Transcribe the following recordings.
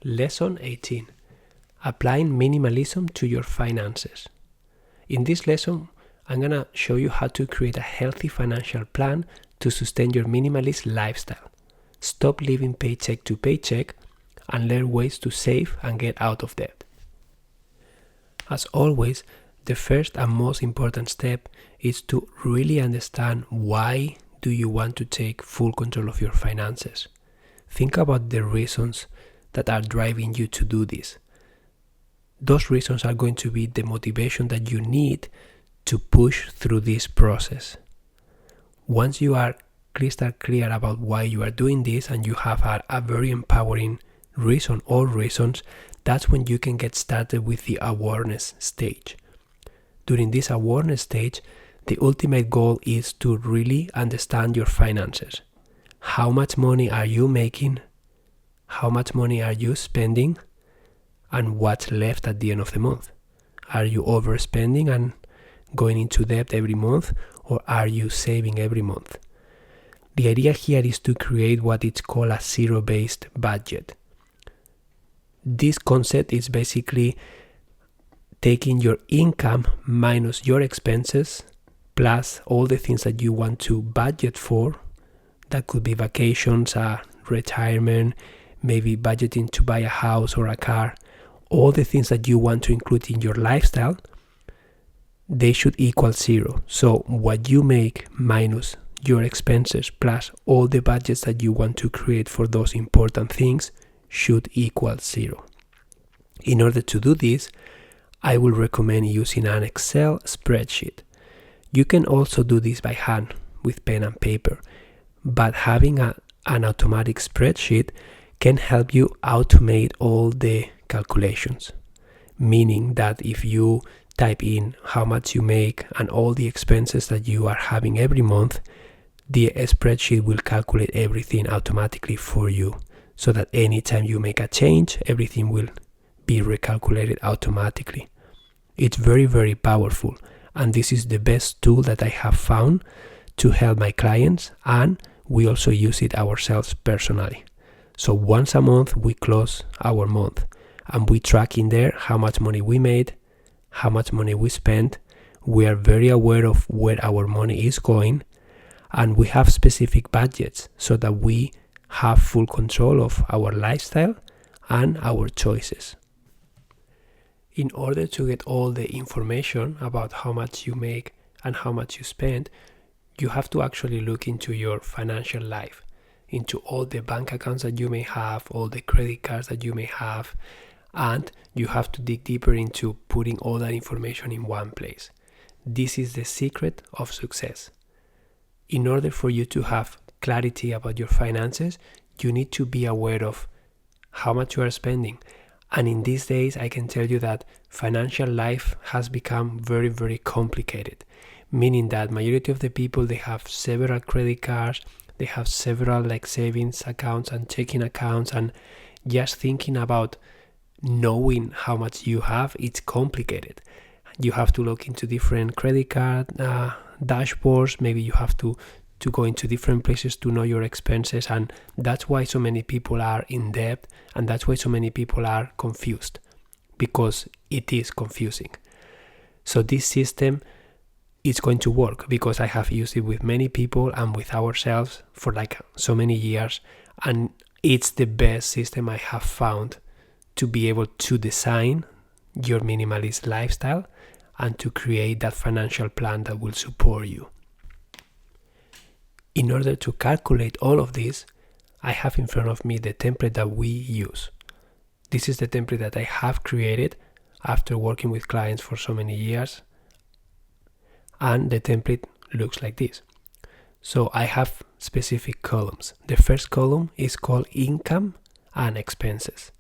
Lesson 18. Applying minimalism to your finances. In this lesson, I'm going to show you how to create a healthy financial plan to sustain your minimalist lifestyle. Stop living paycheck to paycheck and learn ways to save and get out of debt. As always, the first and most important step is to really understand why do you want to take full control of your finances. Think about the reasons that are driving you to do this. Those reasons are going to be the motivation that you need to push through this process. Once you are crystal clear about why you are doing this and you have a very empowering reason or reasons, that's when you can get started with the awareness stage. During this awareness stage, the ultimate goal is to really understand your finances. How much money are you making? How much money are you spending? And what's left at the end of the month? Are you overspending and going into debt every month, or are you saving every month? The idea here is to create what is called a zero-based budget. This concept is basically taking your income minus your expenses plus all the things that you want to budget for. That could be vacations, retirement, maybe budgeting to buy a house or a car. All the things that you want to include in your lifestyle, they should equal zero. So what you make minus your expenses plus all the budgets that you want to create for those important things should equal zero. In order to do this, I will recommend using an Excel spreadsheet. You can also do this by hand with pen and paper, but having an automatic spreadsheet can help you automate all the calculations, meaning that if you type in how much you make and all the expenses that you are having every month, the spreadsheet will calculate everything automatically for you, so that anytime you make a change, everything will be recalculated automatically. It's very, very powerful, and this is the best tool that I have found to help my clients, and we also use it ourselves personally. So once a month we close our month and we track in there how much money we made, how much money we spent. We are very aware of where our money is going, and we have specific budgets so that we have full control of our lifestyle and our choices. In order to get all the information about how much you make and how much you spend, you have to actually look into your financial life, into all the bank accounts that you may have, all the credit cards that you may have, and you have to dig deeper into putting all that information in one place. This is the secret of success. In order for you to have clarity about your finances, you need to be aware of how much you are spending. And in these days, I can tell you that financial life has become very, very complicated, meaning that majority of the people, they have several credit cards, they have several savings accounts and checking accounts, and just thinking about knowing how much you have, it's complicated. You have to look into different credit card dashboards. Maybe you have to go into different places to know your expenses, and that's why so many people are in debt, and that's why so many people are confused, because it is confusing. So this system is going to work, because I have used it with many people and with ourselves for so many years, and it's the best system I have found to be able to design your minimalist lifestyle and to create that financial plan that will support you. In order to calculate all of this, I have in front of me the template that we use. This is the template that I have created after working with clients for so many years, and the template looks like this. So I have specific columns. The first column is called income and expenses,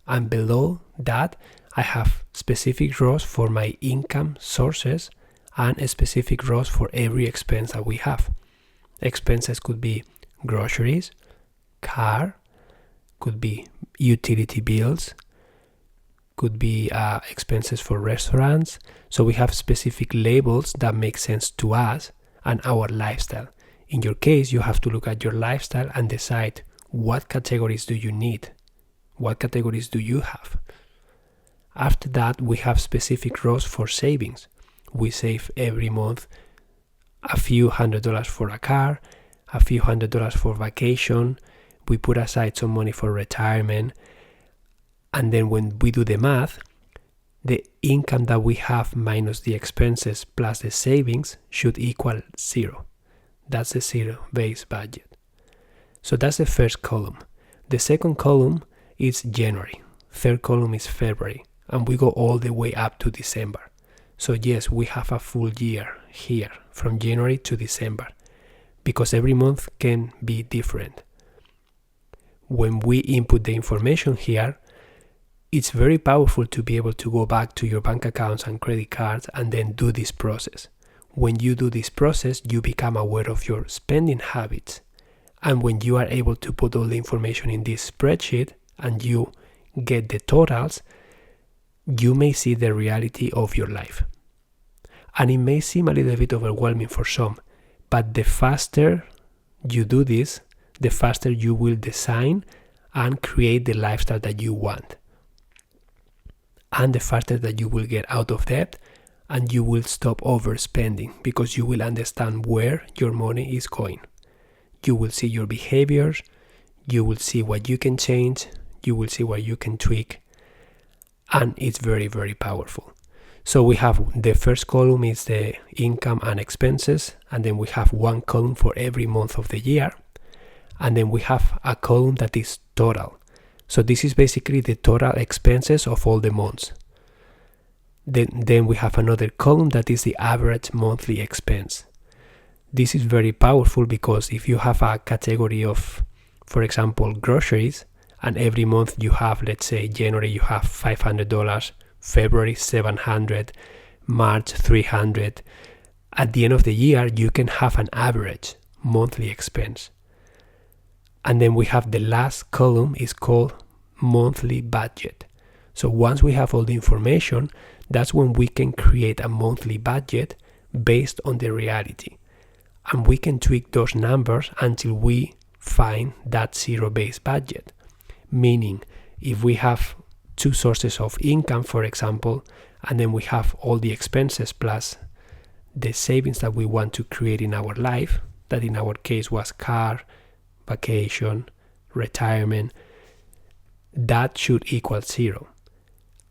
and below that I have specific rows for my income sources and a specific rows for every expense that we have. Expenses could be groceries, car, could be utility bills, could be expenses for restaurants. So we have specific labels that make sense to us and our lifestyle. In your case, you have to look at your lifestyle and decide what categories do you need, What categories do you have? After that, we have specific rows for savings. We save every month a few $100s for a car, a few $100s for vacation. We put aside some money for retirement. And then when we do the math, the income that we have minus the expenses plus the savings should equal 0. That's the zero-based budget. So that's the first column. The second column is January. Third column is February. And we go all the way up to December. So yes, we have a full year here from January to December, because every month can be different. When we input the information here, it's very powerful to be able to go back to your bank accounts and credit cards and then do this process. When you do this process, you become aware of your spending habits. And when you are able to put all the information in this spreadsheet and you get the totals, you may see the reality of your life. And it may seem a little bit overwhelming for some, but the faster you do this, the faster you will design and create the lifestyle that you want. And the faster that you will get out of debt, and you will stop overspending, because you will understand where your money is going. You will see your behaviors, you will see what you can change, you will see what you can tweak, and it's very, very powerful. So we have the first column is the income and expenses, and then we have one column for every month of the year, and then we have a column that is total. So this is basically the total expenses of all the months. Then we have another column that is the average monthly expense. This is very powerful because if you have a category of, for example, groceries, and every month you have, let's say January you have $500, February $700, March $300, at the end of the year you can have an average monthly expense. And then we have the last column is called monthly budget. So once we have all the information, that's when we can create a monthly budget based on the reality. And we can tweak those numbers until we find that zero-based budget. Meaning, if we have two sources of income, for example, and then we have all the expenses plus the savings that we want to create in our life, that in our case was car, vacation, retirement, that should equal 0.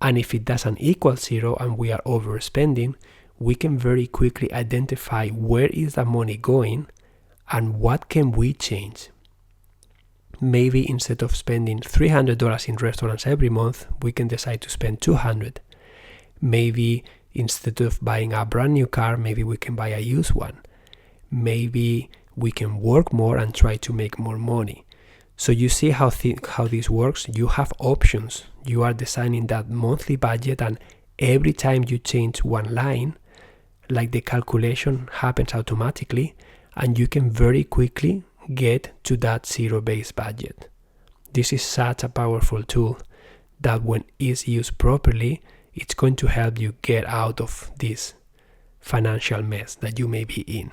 And if it doesn't equal 0 and we are overspending, we can very quickly identify where is the money going and what can we change. Maybe instead of spending $300 in restaurants every month, we can decide to spend $200. Maybe instead of buying a brand new car, maybe we can buy a used one. Maybe we can work more and try to make more money. So you see how this works. You have options. You are designing that monthly budget, and every time you change one line, like the calculation happens automatically, and you can very quickly get to that zero-based budget. This is such a powerful tool that when it's used properly, it's going to help you get out of this financial mess that you may be in.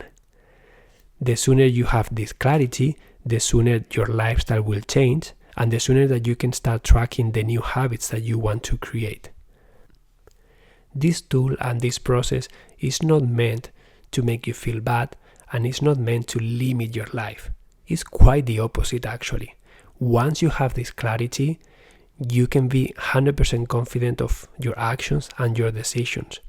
The sooner you have this clarity, the sooner your lifestyle will change, and the sooner that you can start tracking the new habits that you want to create. This tool and this process is not meant to make you feel bad, and it's not meant to limit your life. It's quite the opposite, actually. Once you have this clarity, you can be 100% confident of your actions and your decisions.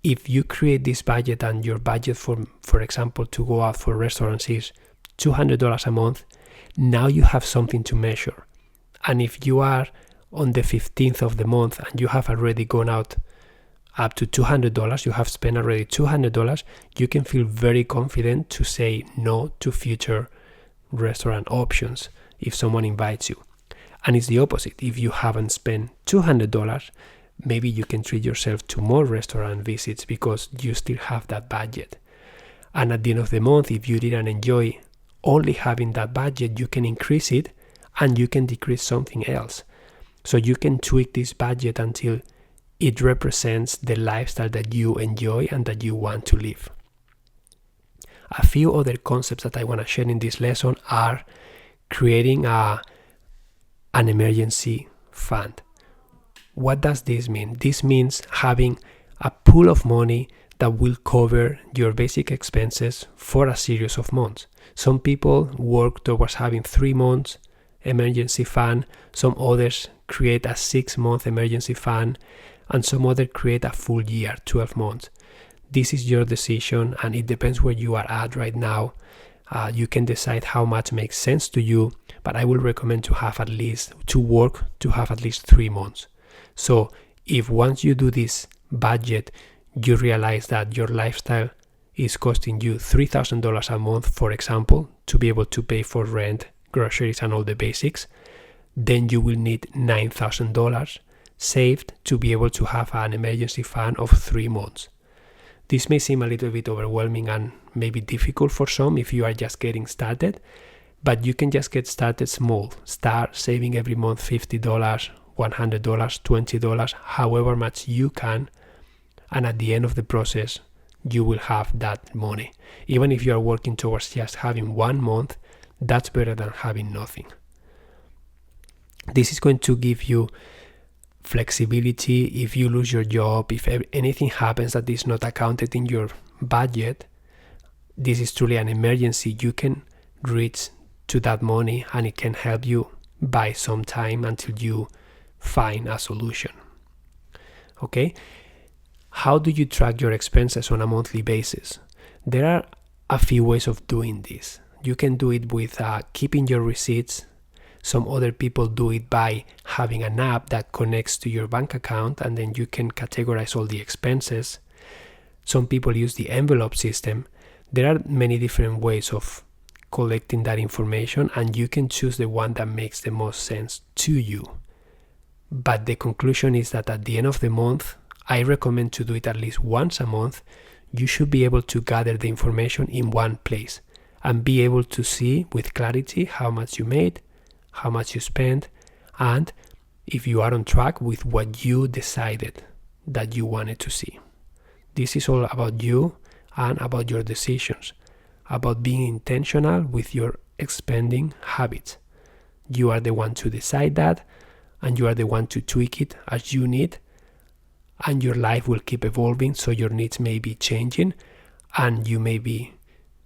If you create this budget and your budget for example, to go out for restaurants is $200 a month, now you have something to measure. And if you are on the 15th of the month and you have already gone out up to $200, you have spent already $200, you can feel very confident to say no to future restaurant options if someone invites you. And it's the opposite. If you haven't spent $200, maybe you can treat yourself to more restaurant visits because you still have that budget. And at the end of the month, if you didn't enjoy only having that budget, you can increase it and you can decrease something else. So you can tweak this budget until it represents the lifestyle that you enjoy and that you want to live. A few other concepts that I want to share in this lesson are creating a an emergency fund. What does this mean? This means having a pool of money that will cover your basic expenses for a series of months. Some people work towards having 3 months emergency fund, some others create a 6-month emergency fund, and some others create a full year, 12 months. This is your decision, and it depends where you are at right now. You can decide how much makes sense to you, but I will recommend to have at least 3 months. So if once you do this budget, you realize that your lifestyle is costing you $3,000 a month, for example, to be able to pay for rent, groceries, and all the basics, then you will need $9,000 saved to be able to have an emergency fund of 3 months. This may seem a little bit overwhelming and maybe difficult for some if you are just getting started, but you can just get started small. Start saving every month $50, $100, $20, however much you can, and at the end of the process, you will have that money. Even if you are working towards just having 1 month, that's better than having nothing. This is going to give you flexibility if you lose your job, if anything happens that is not accounted in your budget. This is truly an emergency. You can reach to that money, and it can help you buy some time until you find a solution. Okay? How do you track your expenses on a monthly basis? There are a few ways of doing this. You can do it with keeping your receipts. Some other people do it by having an app that connects to your bank account, and then you can categorize all the expenses. Some people use the envelope system. There are many different ways of collecting that information, and you can choose the one that makes the most sense to you. But the conclusion is that at the end of the month, I recommend to do it at least once a month. You should be able to gather the information in one place and be able to see with clarity how much you made, how much you spent, and if you are on track with what you decided that you wanted to see. This is all about you and about your decisions, about being intentional with your spending habits. You are the one to decide that, and you are the one to tweak it as you need, and your life will keep evolving, so your needs may be changing, and you may be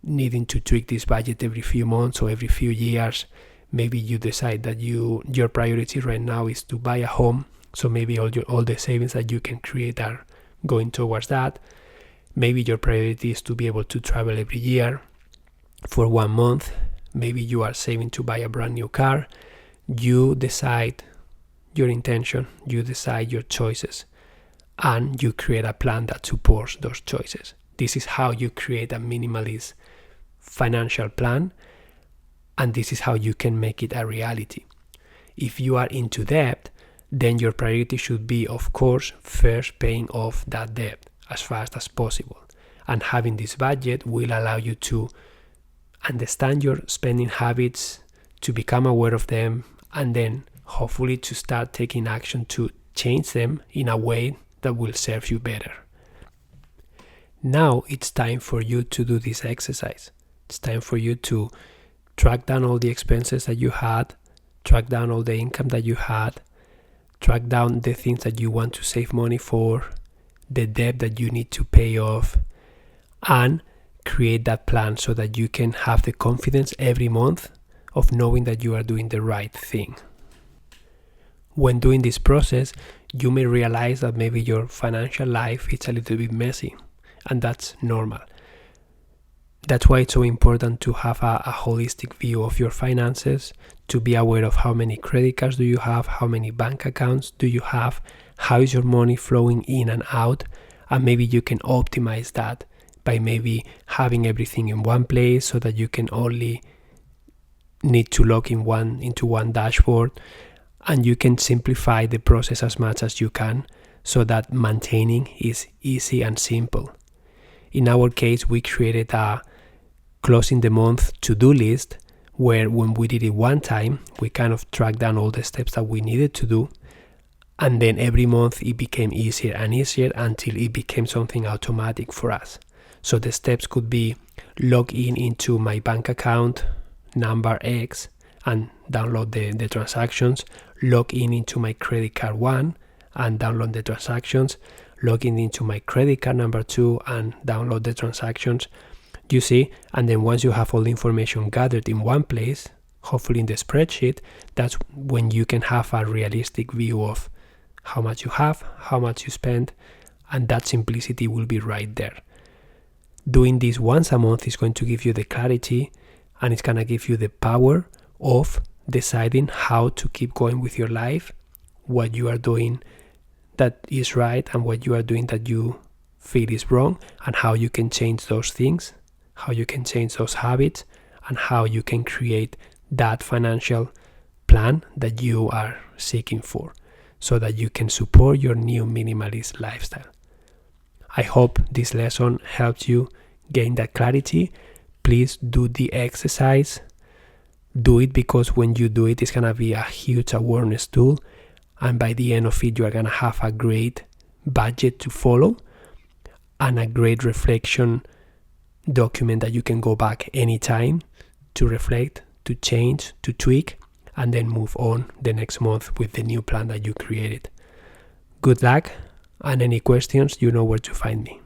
needing to tweak this budget every few months or every few years. Maybe you decide that your priority right now is to buy a home, so maybe all the savings that you can create are going towards that. Maybe your priority is to be able to travel every year for 1 month. Maybe you are saving to buy a brand new car. You decide your intention, you decide your choices, and you create a plan that supports those choices. This is how you create a minimalist financial plan, and this is how you can make it a reality. If you are into debt, then your priority should be, of course, first paying off that debt as fast as possible. And having this budget will allow you to understand your spending habits, to become aware of them, and then hopefully to start taking action to change them in a way that will serve you better. Now it's time for you to do this exercise. It's time for you to track down all the expenses that you had, track down all the income that you had, track down the things that you want to save money for, the debt that you need to pay off, and create that plan so that you can have the confidence every month of knowing that you are doing the right thing. When doing this process, you may realize that maybe your financial life is a little bit messy, and that's normal. That's why it's so important to have a holistic view of your finances, to be aware of how many credit cards do you have, how many bank accounts do you have, how is your money flowing in and out, and maybe you can optimize that by maybe having everything in one place so that you can only need to log into one dashboard, and you can simplify the process as much as you can so that maintaining is easy and simple. In our case, we created a closing the month to-do list where when we did it one time, we kind of tracked down all the steps that we needed to do. And then every month it became easier and easier until it became something automatic for us. So the steps could be log into my bank account, number X, and download the transactions, log in into my credit card 1 and download the transactions, log in into my credit card number 2 and download the transactions. You see, and then once you have all the information gathered in one place, hopefully in the spreadsheet, that's when you can have a realistic view of how much you have, how much you spend, and that simplicity will be right there. Doing this once a month is going to give you the clarity, and it's going to give you the power of deciding how to keep going with your life, what you are doing that is right and what you are doing that you feel is wrong, and how you can change those things, how you can change those habits, and how you can create that financial plan that you are seeking for so that you can support your new minimalist lifestyle. I hope this lesson helps you gain that clarity. Please do the exercise. Do it because when you do it, it's going to be a huge awareness tool. And by the end of it, you are going to have a great budget to follow and a great reflection document that you can go back anytime to reflect, to change, to tweak, and then move on the next month with the new plan that you created. Good luck, and any questions, you know where to find me.